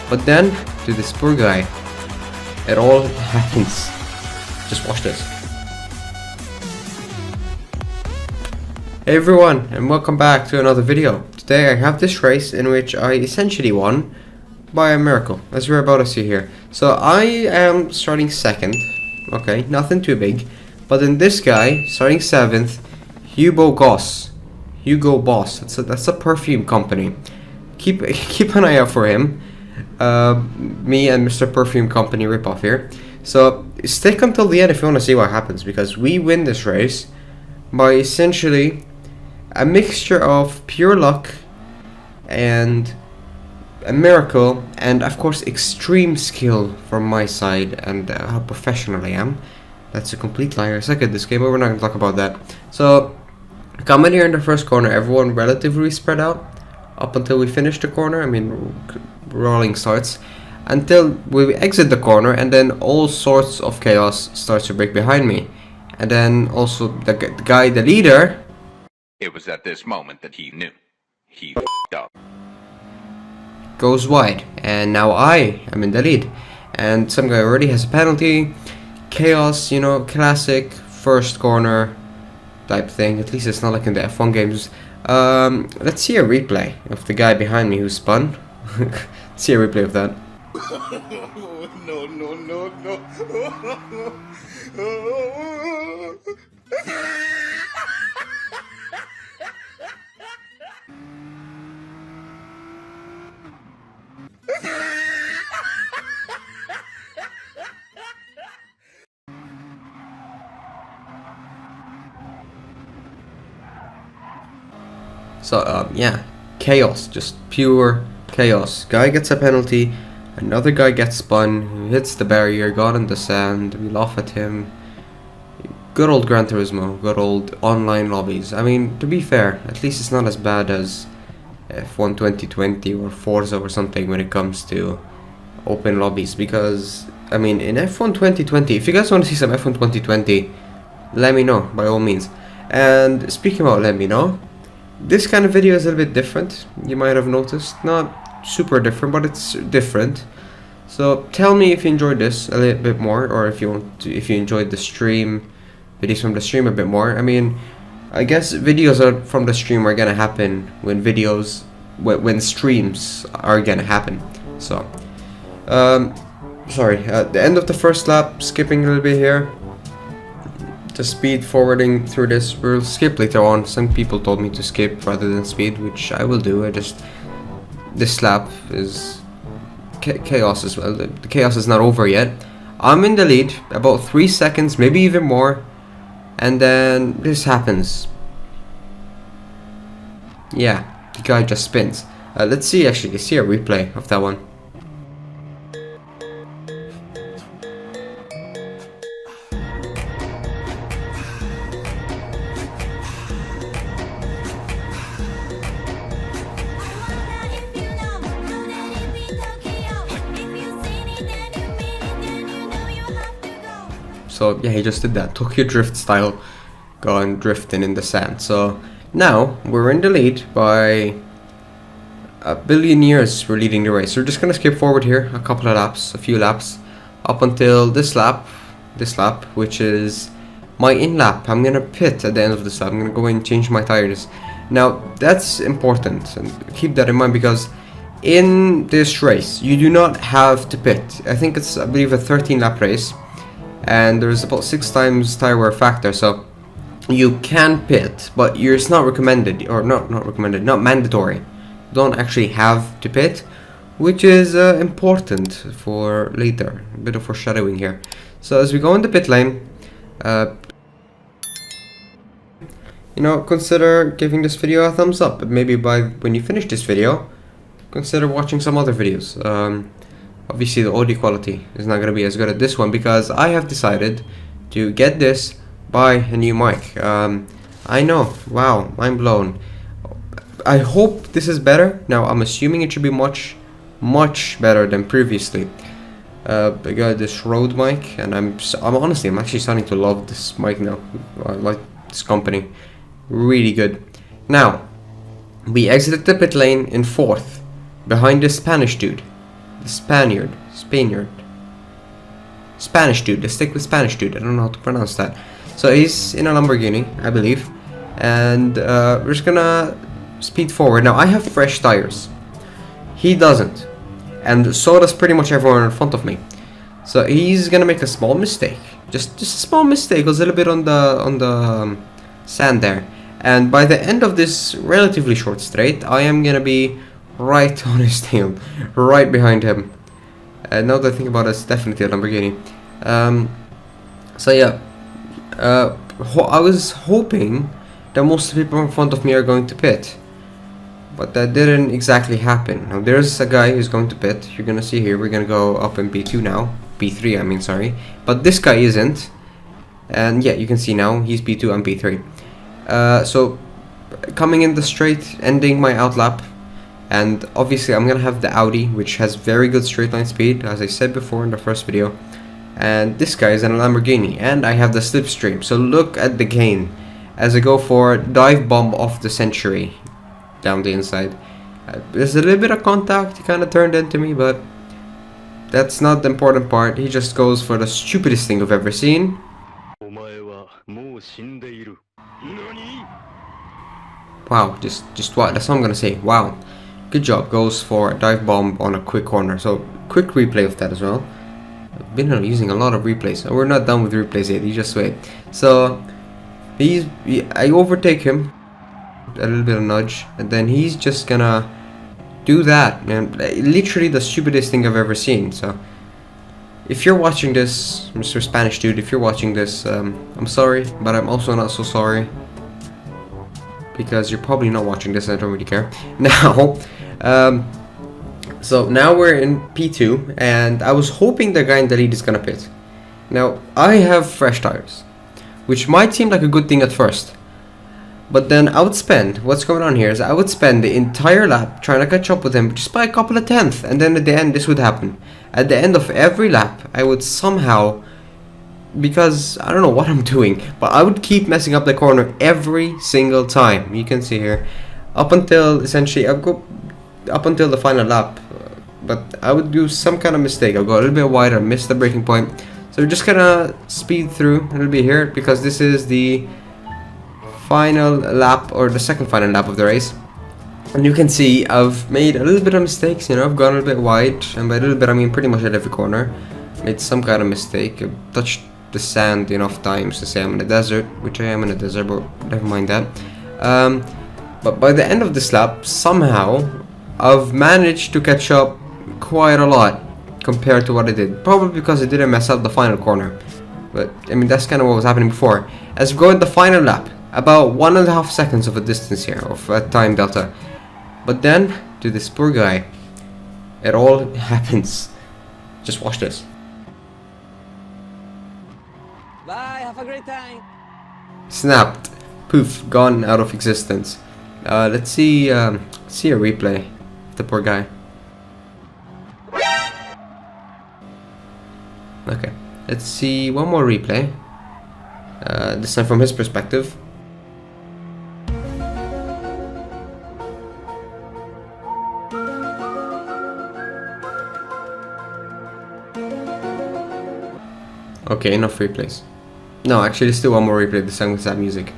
But then, to this poor guy, it all happens. Just watch this. Hey everyone, and welcome back to another video. Today I have this race in which I essentially won by a miracle, as we're about to see here. So I am starting second. Okay, nothing too big. But then this guy, starting 7th, Hugo Boss. That's a perfume company. Keep an eye out for him. Me and Mr. Perfume Company ripoff here. So stick until the end if you want to see what happens, because we win this race by essentially a mixture of pure luck and a miracle, and of course extreme skill from my side, and how professional I am. That's a complete liar. I suck at this game, but we're not going to talk about that. So coming here in the first corner, everyone relatively spread out up until we finish the corner. I mean, rolling starts until we exit the corner, and then all sorts of chaos starts to break behind me. And then also the leader. It was at this moment that he knew. He f***ed up. Goes wide, and now I am in the lead. And some guy already has a penalty. Chaos, you know, classic first corner type thing. At least it's not like in the F1 games. Let's see a replay of the guy behind me who spun. Let's see a replay of that. No. So yeah, chaos, just pure chaos. Guy gets a penalty, another guy gets spun, who hits the barrier, got in the sand, we laugh at him. Good old Gran Turismo, good old online lobbies. I mean, to be fair, at least it's not as bad as F1 2020 or Forza or something when it comes to open lobbies, because I mean, in F1 2020, if you guys want to see some F1 2020, let me know by all means. And speaking about let me know, this kind of video is a little bit different. You might have noticed, not super different, but it's different. So tell me if you enjoyed this a little bit more, or if you enjoyed the stream, videos from the stream a bit more. I mean, I guess videos from the stream are gonna happen when when streams are gonna happen. So, sorry. At the end of the first lap, skipping a little bit here. Just speed forwarding through this. We'll skip later on. Some people told me to skip rather than speed, which I will do. This lap is chaos as well. The chaos is not over yet. I'm in the lead, about 3 seconds, maybe even more, and then this happens. Yeah, the guy just spins. Let's see a replay of that one. So yeah, he just did that Tokyo Drift style, going drifting in the sand. So now we're in the lead by a billion years. We're leading the race. So we're just gonna skip forward here a few laps, up until this lap, which is my in lap. I'm gonna pit at the end of this lap. I'm gonna go in and change my tires. Now that's important, and keep that in mind, because in this race you do not have to pit. I think it's, I believe, a 13 lap race. And there's about 6 times tire wear factor, so you can pit, but it's not recommended, or not mandatory. You don't actually have to pit, which is important for later. A bit of foreshadowing here. So as we go in the pit lane, you know, consider giving this video a thumbs up. Maybe when you finish this video, consider watching some other videos. Obviously the audio quality is not going to be as good as this one, because I have decided to get this, buy a new mic. I know, wow, mind blown. I hope this is better. Now I'm assuming it should be much better than previously. I got this Rode mic, and I'm actually starting to love this mic now. I like this company, really good. Now we exited the pit lane in 4th, behind this Spanish dude. Spanish dude. Let's stick with Spanish dude. I don't know how to pronounce that. So he's in a Lamborghini, I believe, and we're just gonna speed forward. Now I have fresh tires. He doesn't, and so does pretty much everyone in front of me. So he's gonna make a small mistake, just a small mistake, goes a little bit on the sand there. And by the end of this relatively short straight, I am gonna be right on his tail, right behind him. And now that I think about it, it's definitely a Lamborghini. So yeah, I was hoping that most of the people in front of me are going to pit, but that didn't exactly happen. Now there's a guy who's going to pit. You're gonna see here. We're gonna go up in B2 now, B3. I mean, sorry, but this guy isn't. And yeah, you can see now he's B2 and B3. So coming in the straight, ending my outlap. And obviously I'm gonna have the Audi, which has very good straight line speed, as I said before in the first video. And this guy is in a Lamborghini, and I have the slipstream. So look at the gain as I go for dive bomb of the century down the inside. There's a little bit of contact. He kind of turned into me, but that's not the important part. He just goes for the stupidest thing I've ever seen. Wow, just what? That's all I'm gonna say. Wow. Good job. Goes for a dive bomb on a quick corner. So quick replay of that as well. I've been using a lot of replays. We're not done with replays yet. You just wait. So I overtake him, a little bit of nudge, and then he's just gonna do that, and literally the stupidest thing I've ever seen. So if you're watching this, Mr. Spanish dude, if you're watching this, I'm sorry, but I'm also not so sorry, because you're probably not watching this and I don't really care. Now, so now we're in P2, and I was hoping the guy in the lead is gonna pit. Now, I have fresh tires, which might seem like a good thing at first, but then I would spend, what's going on here is I would spend the entire lap trying to catch up with him just by a couple of tenths, and then at the end this would happen. At the end of every lap, I would somehow, because I don't know what I'm doing, but I would keep messing up the corner every single time. You can see here, up until essentially I'll go up until the final lap, but I would do some kind of mistake. I'll go a little bit wider, miss the braking point. So we're just gonna speed through a little bit here, because this is the final lap, or the second final lap of the race. And you can see I've made a little bit of mistakes, you know, I've gone a little bit wide, and by a little bit I mean pretty much at every corner. Made some kind of mistake, I've touched the sand enough times to say I'm in a desert, which I am in a desert, but never mind that. But by the end of this lap, somehow I've managed to catch up quite a lot compared to what I did. Probably because I didn't mess up the final corner, but I mean that's kind of what was happening before. As we go in the final lap, about 1.5 seconds of a distance here, of a time delta. But then, to this poor guy, it all happens. Just watch this. Bye, have a great time. Snapped. Poof, gone out of existence. Let's see a replay of the poor guy. Okay, let's see one more replay. This time from his perspective. Okay, enough replays. No, actually, still one more replay. This time with that music.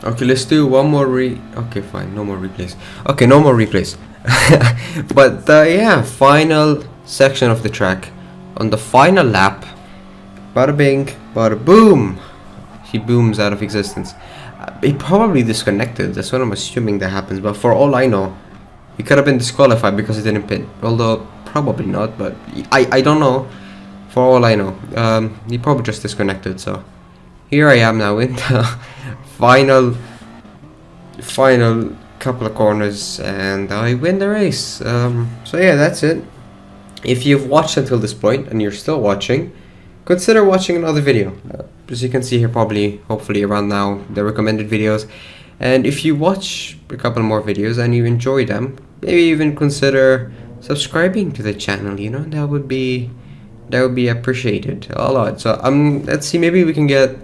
Okay, let's do one more okay, fine, no more replays. Okay, no more replays. But yeah, final section of the track. On the final lap, bada bing, bada boom. He booms out of existence. He probably disconnected. That's what I'm assuming that happens. But for all I know, he could have been disqualified because he didn't pit. Although probably not. But I don't know. For all I know, he probably just disconnected. So here I am now in the final couple of corners, and I win the race. So yeah, that's it. If you've watched until this point and you're still watching, consider watching another video. As you can see here, probably, hopefully around now, the recommended videos. And if you watch a couple more videos and you enjoy them, maybe even consider subscribing to the channel, you know, that would be that would be appreciated a lot. So let's see, maybe we can get,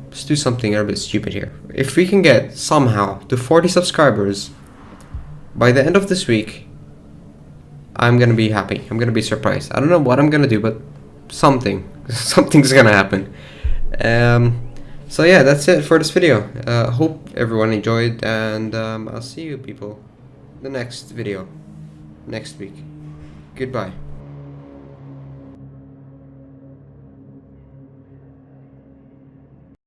let's do something a little bit stupid here. If we can get somehow to 40 subscribers by the end of this week, I'm gonna be happy. I'm gonna be surprised. I don't know what I'm gonna do, but something's gonna happen. So yeah, that's it for this video. Hope everyone enjoyed, and I'll see you people the next video next week. Goodbye.